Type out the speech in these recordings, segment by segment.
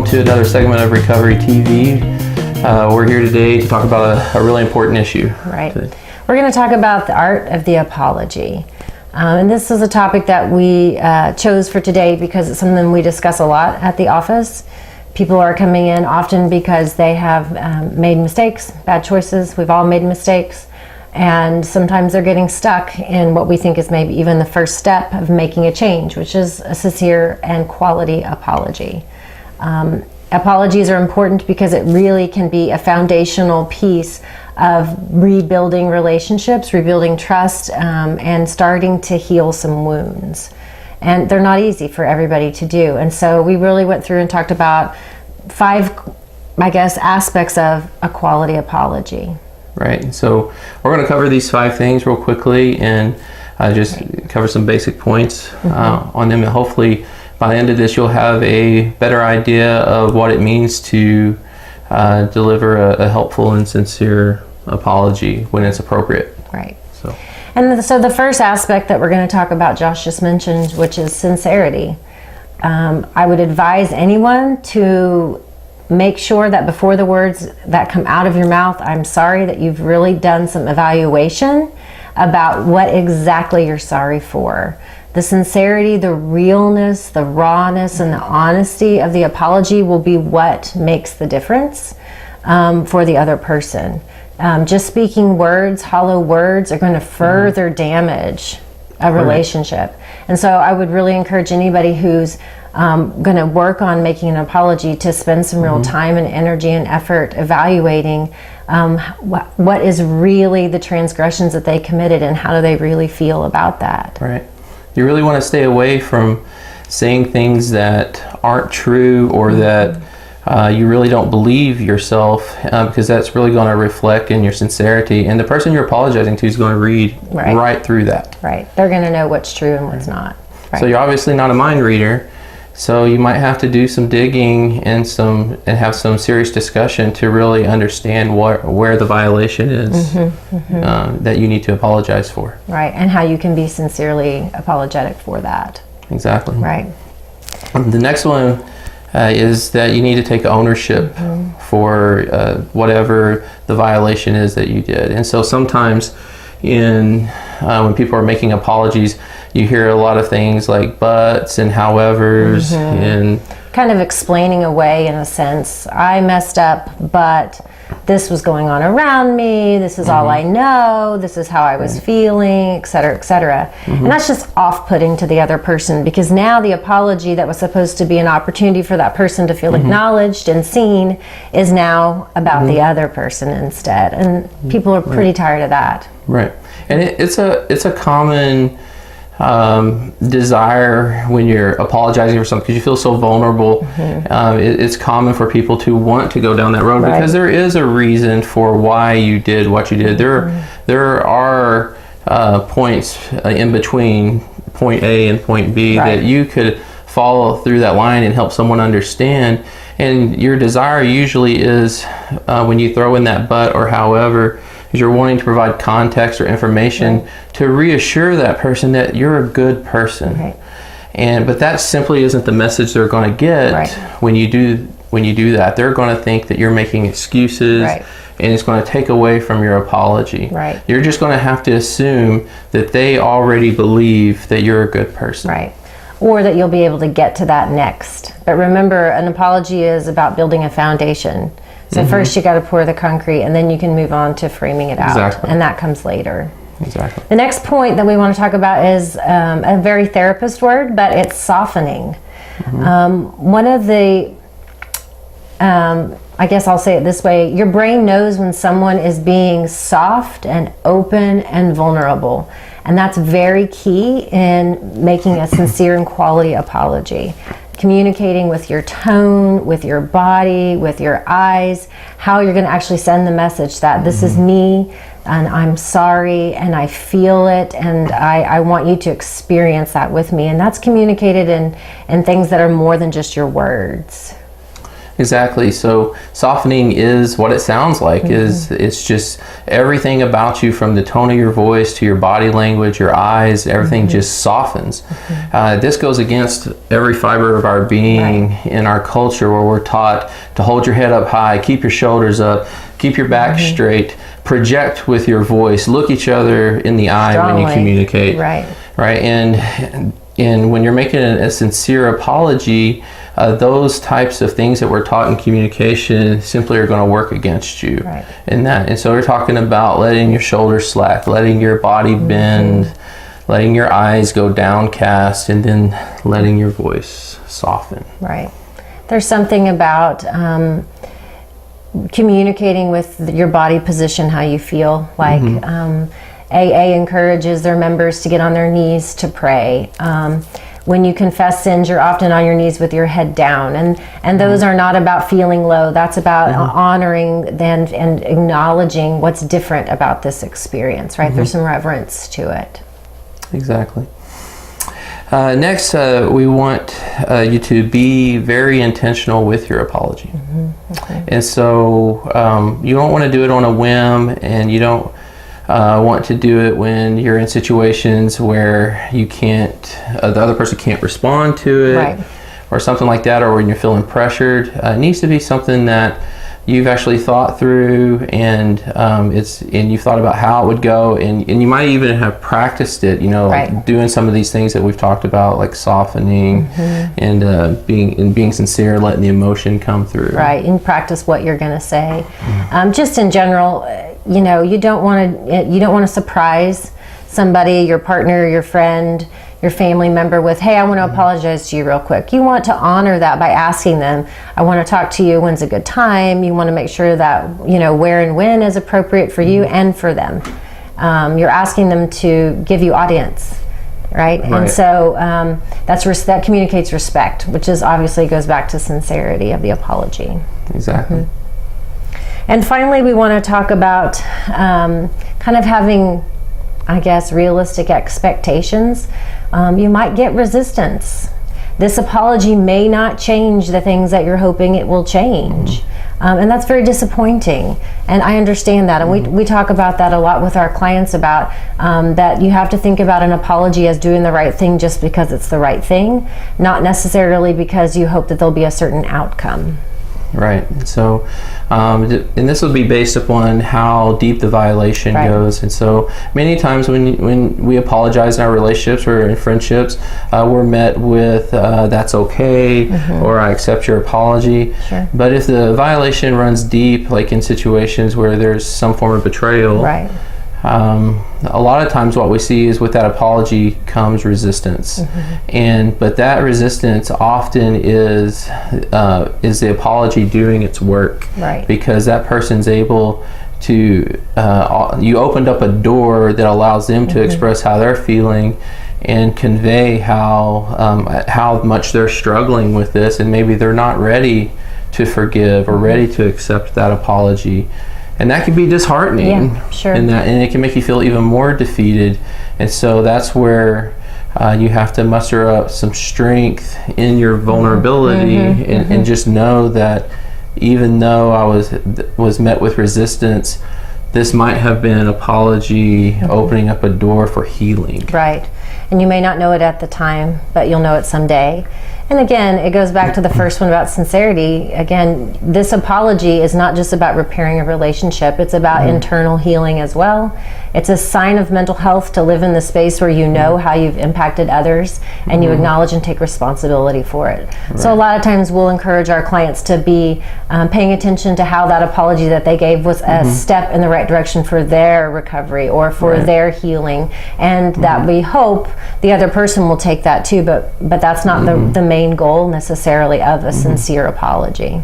to another segment of Recovery TV. We're here today to talk about a really important issue. Right. We're going to talk about the art of the apology. And this is a topic that we chose for today because it's something we discuss a lot at the office. People are coming in often because they have made mistakes, bad choices. We've all made mistakes. And sometimes they're getting stuck in what we think is maybe even the first step of making a change, which is a sincere and quality apology. Apologies are important because it really can be a foundational piece of rebuilding relationships, rebuilding trust, and starting to heal some wounds. And they're not easy for everybody to do. And so we really went through and talked about 5, aspects of a quality apology. Right. So we're going to cover these 5 things real quickly and just cover some basic points on them. And hopefully by the end of this, you'll have a better idea of what it means to deliver a helpful and sincere apology when it's appropriate. Right. So the first aspect that we're going to talk about, Josh just mentioned, which is sincerity. I would advise anyone to make sure that before the words that come out of your mouth, I'm sorry, that you've really done some evaluation about what exactly you're sorry for. The sincerity, the realness, the rawness, and the honesty of the apology will be what makes the difference for the other person. Just speaking words, hollow words, are going to further damage a relationship. And so I would really encourage anybody who's going to work on making an apology to spend some real time and energy and effort evaluating what is really the transgressions that they committed and how do they really feel about that. Right. You really want to stay away from saying things that aren't true or that you really don't believe yourself, because that's really going to reflect in your sincerity, and the person you're apologizing to is going to read right through that. Right. They're going to know what's true and what's not. Right. So you're obviously not a mind reader, so you might have to do some digging and have some serious discussion to really understand where the violation is that you need to apologize for. Right, and how you can be sincerely apologetic for that. Exactly. Right. The next one is that you need to take ownership for whatever the violation is that you did. And so sometimes when people are making apologies, you hear a lot of things like buts and howevers and kind of explaining away, in a sense, I messed up, but this was going on around me, this is all I know, this is how I was feeling, etc., etc. And that's just off-putting to the other person, because now the apology that was supposed to be an opportunity for that person to feel acknowledged and seen is now about the other person instead. And people are pretty tired of that. Right. And it's a common desire when you're apologizing for something, because you feel so vulnerable. It's common for people to want to go down that road because there is a reason for why you did what you did. There are points in between point A and point B that you could follow through that line and help someone understand. And your desire usually is, when you throw in that but or however, is you're wanting to provide context or information to reassure that person that you're a good person. But that simply isn't the message they're going to get when you do that. They're going to think that you're making excuses, and it's going to take away from your apology. You're just going to have to assume that they already believe that you're a good person. Or that you'll be able to get to that next. But remember, an apology is about building a foundation. So first you got to pour the concrete, and then you can move on to framing it out. And that comes later. The next point that we want to talk about is a very therapist word, but it's softening. One of the, I guess I'll say it this way, your brain knows when someone is being soft and open and vulnerable. And that's very key in making a sincere and quality apology. Communicating with your tone, with your body, with your eyes, how you're going to actually send the message that this is me, and I'm sorry, and I feel it, and I want you to experience that with me. And that's communicated in things that are more than just your words. Exactly. So softening is what it sounds like. It's just everything about you, from the tone of your voice to your body language, your eyes, everything just softens. This goes against every fiber of our being in our culture, where we're taught to hold your head up high, keep your shoulders up, keep your back straight, project with your voice, look each other in the eye when you communicate. Right. And when you're making a sincere apology, those types of things that we're taught in communication simply are going to work against you. And so we're talking about letting your shoulders slack, letting your body bend, letting your eyes go downcast, and then letting your voice soften. Right. There's something about communicating with your body position, how you feel. Like AA encourages their members to get on their knees to pray. When you confess sins, you're often on your knees with your head down, and those are not about feeling low. That's about honoring and acknowledging what's different about this experience, right? There's some reverence to it. Exactly. Next, we want you to be very intentional with your apology. And so you don't want to do it on a whim, and you don't want to do it when you're in situations where you can't, the other person can't respond to it, or something like that, or when you're feeling pressured. It needs to be something that you've actually thought through, and you've thought about how it would go, and you might even have practiced it, like doing some of these things that we've talked about, like softening and being sincere, letting the emotion come through. Right, and practice what you're going to say. Just in general, you don't want to surprise somebody, your partner, your friend, your family member with, hey, I want to apologize to you real quick. You want to honor that by asking them, I want to talk to you, when's a good time? You want to make sure that, where and when is appropriate for you and for them. You're asking them to give you audience, right? And so that communicates respect, which is obviously goes back to sincerity of the apology. Exactly. And finally, we want to talk about kind of having, I guess, realistic expectations. You might get resistance. This apology may not change the things that you're hoping it will change. And that's very disappointing. And I understand that. And we talk about that a lot with our clients, about that you have to think about an apology as doing the right thing just because it's the right thing, not necessarily because you hope that there'll be a certain outcome. Right. So, and this will be based upon how deep the violation goes. And so many times when we apologize in our relationships or in friendships, we're met with, that's okay, or I accept your apology. But if the violation runs deep, like in situations where there's some form of betrayal, a lot of times what we see is with that apology comes resistance, but that resistance often is the apology doing its work, because that person's able to you opened up a door that allows them to express how they're feeling and convey how much they're struggling with this, and maybe they're not ready to forgive or ready to accept that apology. And that can be disheartening, and it can make you feel even more defeated. And so that's where you have to muster up some strength in your vulnerability, and just know that even though I was met with resistance, this might have been an apology opening up a door for healing. Right. And you may not know it at the time, but you'll know it someday. And again, it goes back to the first one about sincerity. Again, this apology is not just about repairing a relationship. It's about internal healing as well. It's a sign of mental health to live in the space where you know how you've impacted others, and you acknowledge and take responsibility for it. So a lot of times we'll encourage our clients to be paying attention to how that apology that they gave was a step in the right direction for their recovery or for their healing, and that we hope the other person will take that too, but that's not the main goal necessarily of a sincere apology.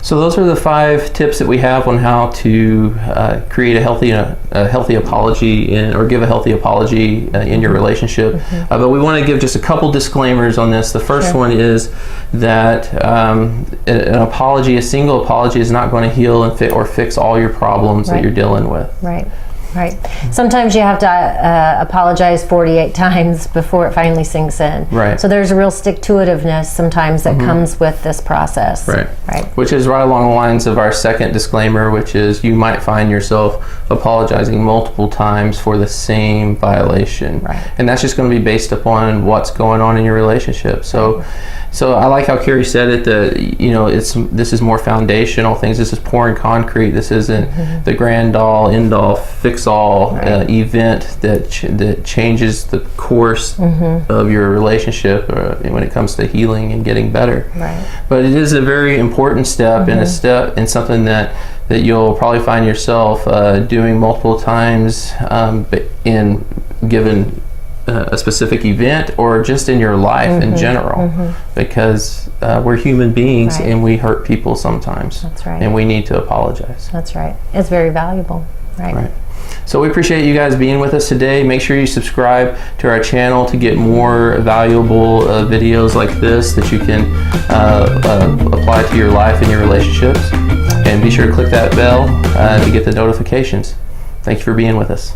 So those are the 5 tips that we have on how to create a healthy apology or give a healthy apology in your relationship. But we want to give just a couple disclaimers on this. The first one is that an apology, a single apology, is not going to heal and or fix all your problems that you're dealing with. Right. Sometimes you have to apologize 48 times before it finally sinks in. Right. So there's a real stick-to-itiveness sometimes that comes with this process. Right. Right. Which is right along the lines of our second disclaimer, which is you might find yourself apologizing multiple times for the same violation. Right. And that's just going to be based upon what's going on in your relationship. So I like how Carrie said it, that, you know, this is more foundational things. This is pouring concrete. This isn't the grand all, end all, fix all event that changes the course of your relationship when it comes to healing and getting better. Right. But it is a very important step, and a step and something that you'll probably find yourself doing multiple times in given a specific event or just in your life in general, because we're human beings and we hurt people sometimes. That's right. And we need to apologize. That's right. It's very valuable. Right. So we appreciate you guys being with us today. Make sure you subscribe to our channel to get more valuable videos like this that you can apply to your life and your relationships. And be sure to click that bell to get the notifications. Thank you for being with us.